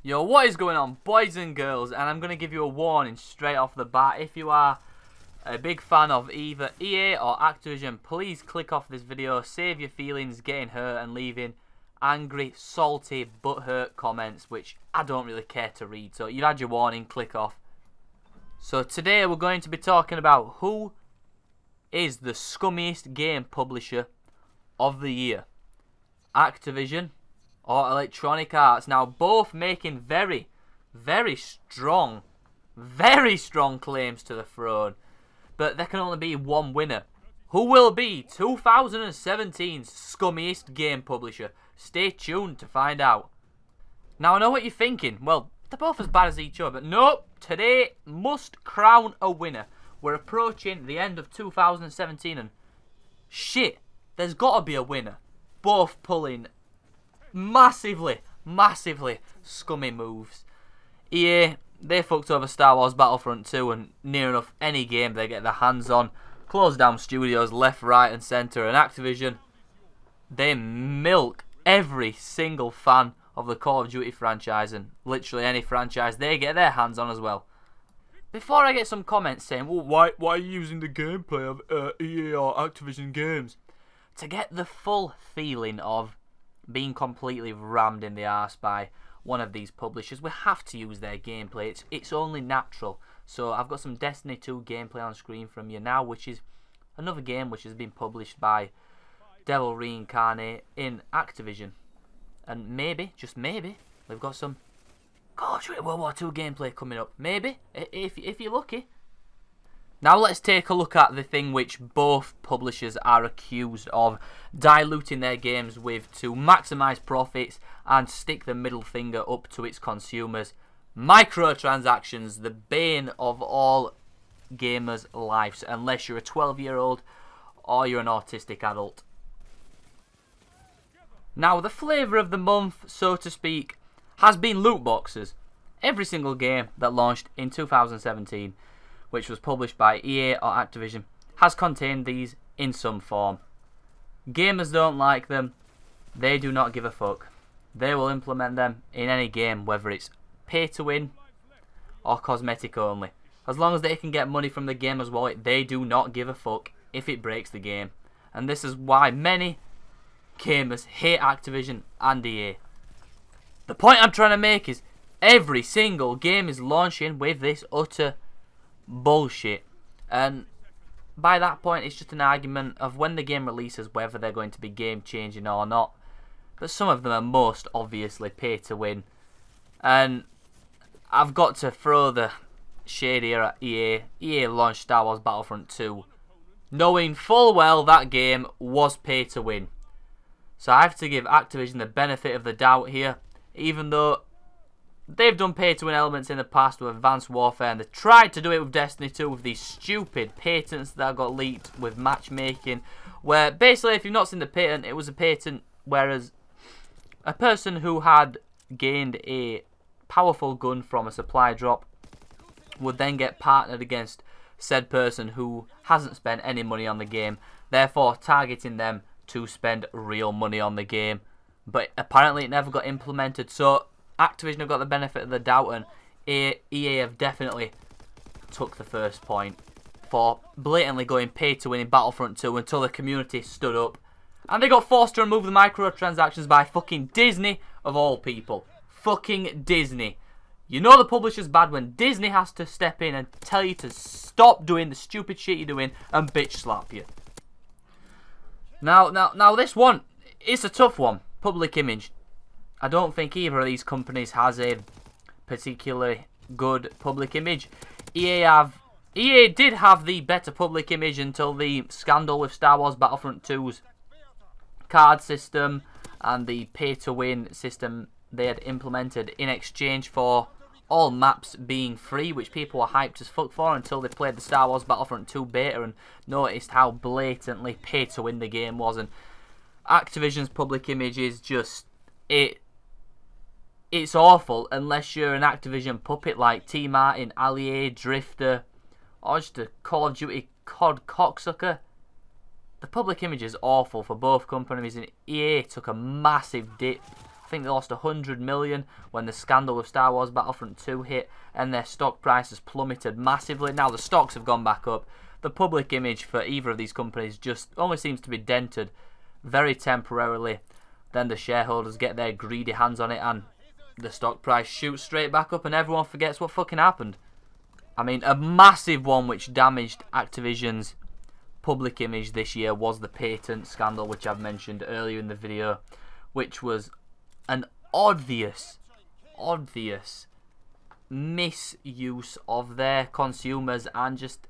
Yo, what is going on, boys and girls? And I'm going to give you a warning straight off the bat. If you are a big fan of either EA or Activision, please click off this video, save your feelings getting hurt and leaving angry, salty, butthurt comments, which I don't really care to read. So you've had your warning, click off. So today we're going to be talking about who is the scummiest game publisher of the year. Activision or Electronic Arts. Now both making very strong claims to the throne, but there can only be one winner. Who will be 2017's scummiest game publisher? Stay tuned to find out. Now I know what you're thinking, well, they're both as bad as each other, but nope, today must crown a winner. We're approaching the end of 2017 and shit, there's got to be a winner. Both pulling massively scummy moves. EA, they fucked over Star Wars Battlefront 2 and near enough any game they get their hands on. Closed down studios left, right and centre. And Activision, they milk every single fan of the Call of Duty franchise and literally any franchise they get their hands on as well. Before I get some comments saying, well, why are you using the gameplay of EA or Activision games? To get the full feeling of being completely rammed in the arse by one of these publishers, we have to use their gameplay. It's only natural. So I've got some Destiny 2 gameplay on screen from you now, which is another game which has been published by Devil Reincarnate in Activision. And maybe, just maybe, we've got some Call of Duty World War II gameplay coming up. Maybe, if you're lucky. Now let's take a look at the thing which both publishers are accused of diluting their games with to maximise profits and stick the middle finger up to its consumers. Microtransactions, the bane of all gamers' lives, unless you're a 12-year-old or you're an autistic adult. Now the flavour of the month, so to speak, has been loot boxes. Every single game that launched in 2017, which was published by EA or Activision, has contained these in some form. Gamers don't like them. They do not give a fuck. They will implement them in any game, whether it's pay to win or cosmetic only. As long as they can get money from the gamer's wallet, they do not give a fuck if it breaks the game. And this is why many gamers hate Activision and EA. The point I'm trying to make is every single game is launching with this utter bullshit, and by that point it's just an argument of when the game releases whether they're going to be game changing or not. But some of them are most obviously pay to win, and I've got to throw the shade here at EA. EA launched Star Wars Battlefront 2 knowing full well that game was pay to win, so I have to give Activision the benefit of the doubt here, even though they've done pay-to-win elements in the past with Advanced Warfare, and they tried to do it with Destiny 2 with these stupid patents that got leaked with matchmaking, where basically, if you've not seen the patent, it was a patent whereas a person who had gained a powerful gun from a supply drop would then get partnered against said person who hasn't spent any money on the game, therefore targeting them to spend real money on the game. But apparently it never got implemented, so Activision have got the benefit of the doubt, and EA have definitely took the first point for blatantly going pay to win in Battlefront 2 until the community stood up. And they got forced to remove the microtransactions by fucking Disney of all people. Fucking Disney. You know the publisher's bad when Disney has to step in and tell you to stop doing the stupid shit you're doing and bitch slap you. Now this one, it's a tough one. Public image. I don't think either of these companies has a particularly good public image. EA did have the better public image until the scandal with Star Wars Battlefront 2's card system and the pay-to-win system they had implemented in exchange for all maps being free, which people were hyped as fuck for until they played the Star Wars Battlefront 2 beta and noticed how blatantly pay-to-win the game was. And Activision's public image is just, it's awful unless you're an Activision puppet like T. Martin, Allier, Drifter, or just a Call of Duty COD cocksucker. The public image is awful for both companies, and EA took a massive dip think they lost 100 million when the scandal with Star Wars Battlefront 2 hit, and their stock price has plummeted massively. Now the stocks have gone back up. The public image for either of these companies just only seems to be dented very temporarily. Then the shareholders get their greedy hands on it and the stock price shoots straight back up and everyone forgets what fucking happened. I mean, a massive one which damaged Activision's public image this year was the patent scandal, which I've mentioned earlier in the video, which was an obvious misuse of their consumers and just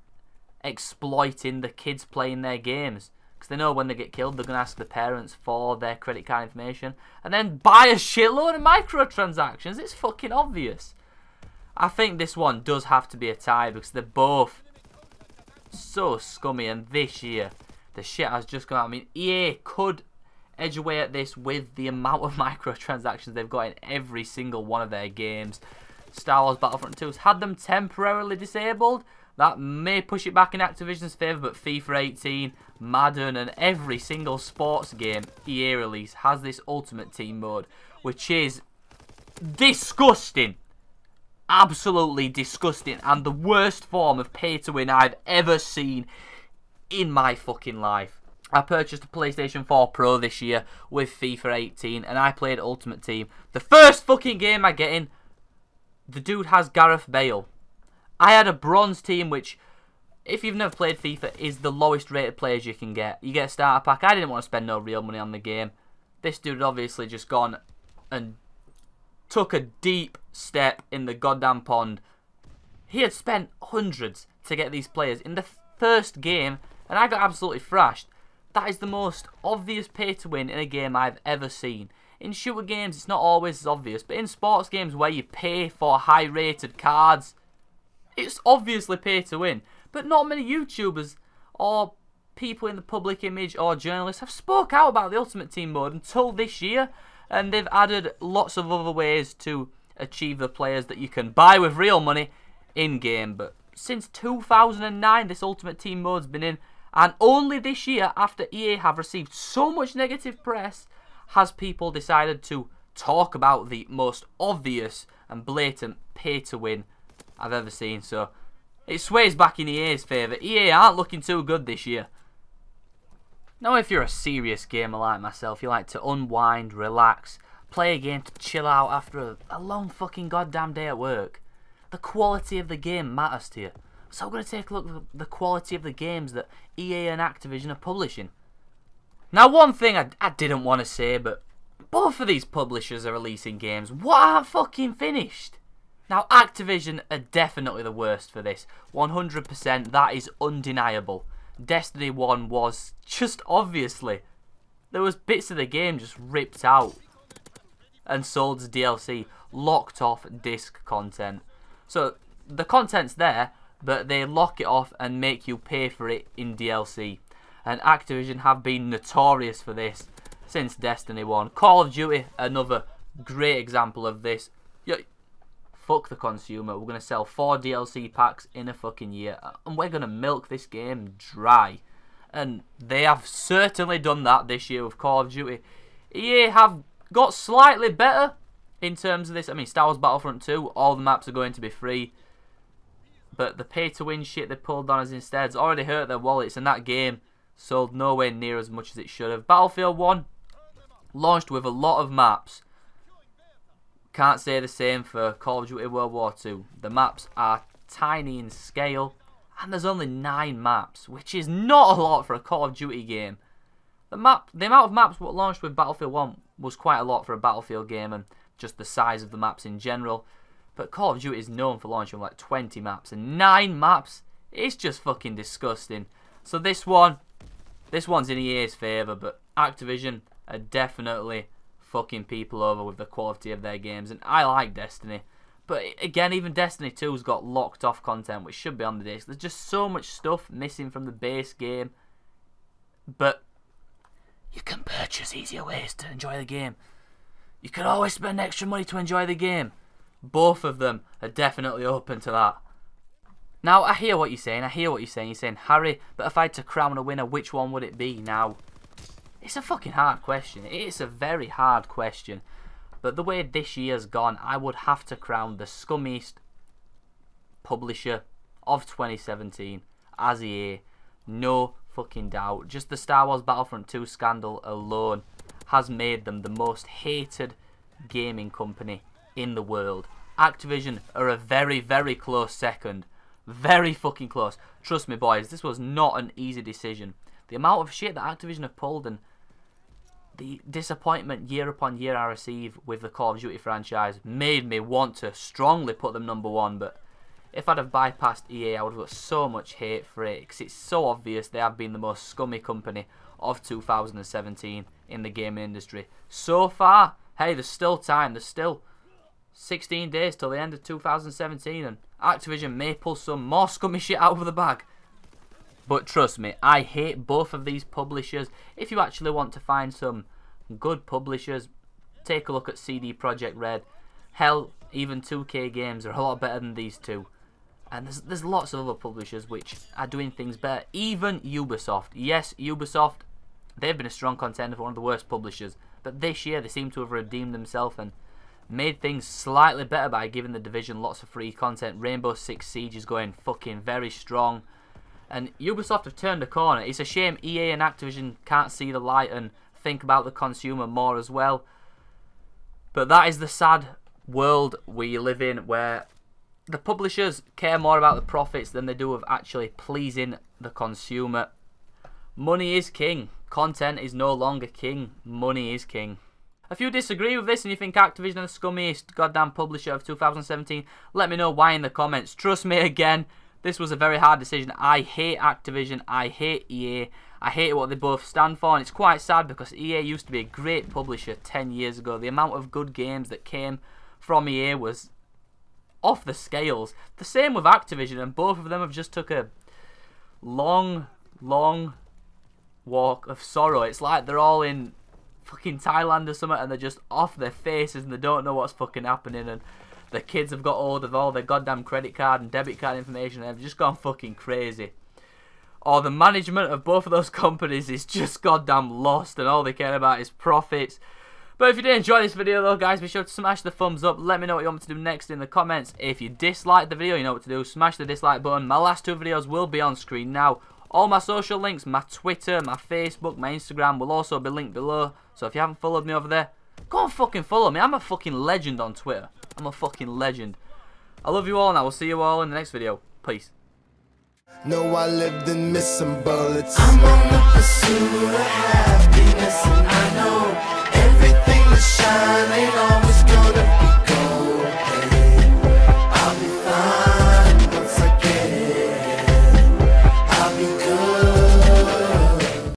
exploiting the kids playing their games, because they know when they get killed they're going to ask the parents for their credit card information and then buy a shitload of microtransactions. It's fucking obvious. I think this one does have to be a tie because they're both so scummy, and this year the shit has just come out. I mean, EA could edge away at this with the amount of microtransactions they've got in every single one of their games. Star Wars Battlefront 2 has had them temporarily disabled. That may push it back in Activision's favour, but FIFA 18, Madden and every single sports game EA release has this Ultimate Team mode, which is disgusting. Absolutely disgusting, and the worst form of pay-to-win I've ever seen in my fucking life. I purchased a PlayStation 4 Pro this year with FIFA 18, and I played Ultimate Team. The first fucking game I get in, the dude has Gareth Bale. I had a bronze team, which, if you've never played FIFA, is the lowest rated players you can get. You get a starter pack. I didn't want to spend no real money on the game. This dude had obviously just gone and took a deep step in the goddamn pond. He had spent hundreds to get these players in the first game, and I got absolutely thrashed. That is the most obvious pay to win in a game I've ever seen. In shooter games, it's not always as obvious, but in sports games where you pay for high rated cards, it's obviously pay to win. But not many YouTubers or people in the public image or journalists have spoke out about the Ultimate Team mode until this year, and they've added lots of other ways to achieve the players that you can buy with real money in-game. But since 2009 this Ultimate Team mode's been in, and only this year, after EA have received so much negative press, has people decided to talk about the most obvious and blatant pay-to-win I've ever seen. So it sways back in EA's favour. EA aren't looking too good this year. Now, if you're a serious gamer like myself, you like to unwind, relax, play a game to chill out after a long fucking goddamn day at work, the quality of the game matters to you. So we're going to take a look at the quality of the games that EA and Activision are publishing. Now, one thing I didn't want to say, but both of these publishers are releasing games what aren't fucking finished. Now, Activision are definitely the worst for this. 100%, that is undeniable. Destiny 1 was just obviously, there was bits of the game just ripped out and sold as DLC, locked off disc content. So the content's there, but they lock it off and make you pay for it in DLC. And Activision have been notorious for this since Destiny 1. Call of Duty, another great example of this. Fuck the consumer. We're going to sell 4 DLC packs in a fucking year, and we're going to milk this game dry. And they have certainly done that this year with Call of Duty. EA have got slightly better in terms of this. I mean, Star Wars Battlefront 2, all the maps are going to be free. But the pay-to-win shit they pulled on us instead has already hurt their wallets, and that game sold nowhere near as much as it should have. Battlefield 1 launched with a lot of maps. Can't say the same for Call of Duty World War 2. The maps are tiny in scale, and there's only 9 maps, which is not a lot for a Call of Duty game. The amount of maps what launched with Battlefield 1 was quite a lot for a Battlefield game, and just the size of the maps in general. But Call of Duty is known for launching like 20 maps, and 9 maps, it's just fucking disgusting. So this one's in EA's favour, but Activision are definitely fucking people over with the quality of their games. And I like Destiny, but again, even Destiny 2's got locked off content which should be on the disc. There's just so much stuff missing from the base game, but you can purchase easier ways to enjoy the game. You can always spend extra money to enjoy the game. Both of them are definitely open to that. Now, I hear what you're saying. You're saying, Harry, but if I had to crown a winner, which one would it be? Now, it's a fucking hard question. It's a very hard question. But the way this year's gone, I would have to crown the scummiest publisher of 2017 as EA. No fucking doubt. Just the Star Wars Battlefront 2 scandal alone has made them the most hated gaming company in the world. Activision are a very, very close second. Very fucking close. Trust me, boys, this was not an easy decision. The amount of shit that Activision have pulled and the disappointment year upon year I receive with the Call of Duty franchise made me want to strongly put them number one. But if I'd have bypassed EA, I would have got so much hate for it, because it's so obvious they have been the most scummy company of 2017 in the gaming industry. So far, hey, there's still time. There's still 16 days till the end of 2017, and Activision may pull some more scummy shit out of the bag. But trust me, I hate both of these publishers. If you actually want to find some good publishers, take a look at CD Projekt Red. Hell, even 2K Games are a lot better than these two. And there's lots of other publishers which are doing things better. Even Ubisoft. Yes, Ubisoft, they've been a strong contender for one of the worst publishers. But this year they seem to have redeemed themselves and made things slightly better by giving the Division lots of free content. Rainbow Six Siege is going fucking very strong. And Ubisoft have turned a corner. It's a shame EA and Activision can't see the light and think about the consumer more as well. But that is the sad world we live in, where the publishers care more about the profits than they do of actually pleasing the consumer. Money is king. Content is no longer king. Money is king. If you disagree with this and you think Activision are the scummiest goddamn publisher of 2017, let me know why in the comments. Trust me, again, this was a very hard decision. I hate Activision. I hate EA. I hate what they both stand for, and it's quite sad because EA used to be a great publisher 10 years ago. The amount of good games that came from EA was off the scales. The same with Activision, and both of them have just took a long, long walk of sorrow. It's like they're all in fucking Thailand or something and they're just off their faces and they don't know what's fucking happening, and the kids have got hold of all their goddamn credit card and debit card information and they've just gone fucking crazy. Or the management of both of those companies is just goddamn lost and all they care about is profits. But if you did enjoy this video though, guys, be sure to smash the thumbs up. Let me know what you want me to do next in the comments. If you dislike the video, you know what to do. Smash the dislike button. My last two videos will be on screen now. All my social links, my Twitter, my Facebook, my Instagram will also be linked below. So if you haven't followed me over there, go and fucking follow me. I'm a fucking legend on Twitter. I'm a fucking legend. I love you all and I will see you all in the next video. Peace. No, I lived in missing bullets. I'm on the pursuit of happiness, and I know everything that shine ain't always gonna be gold.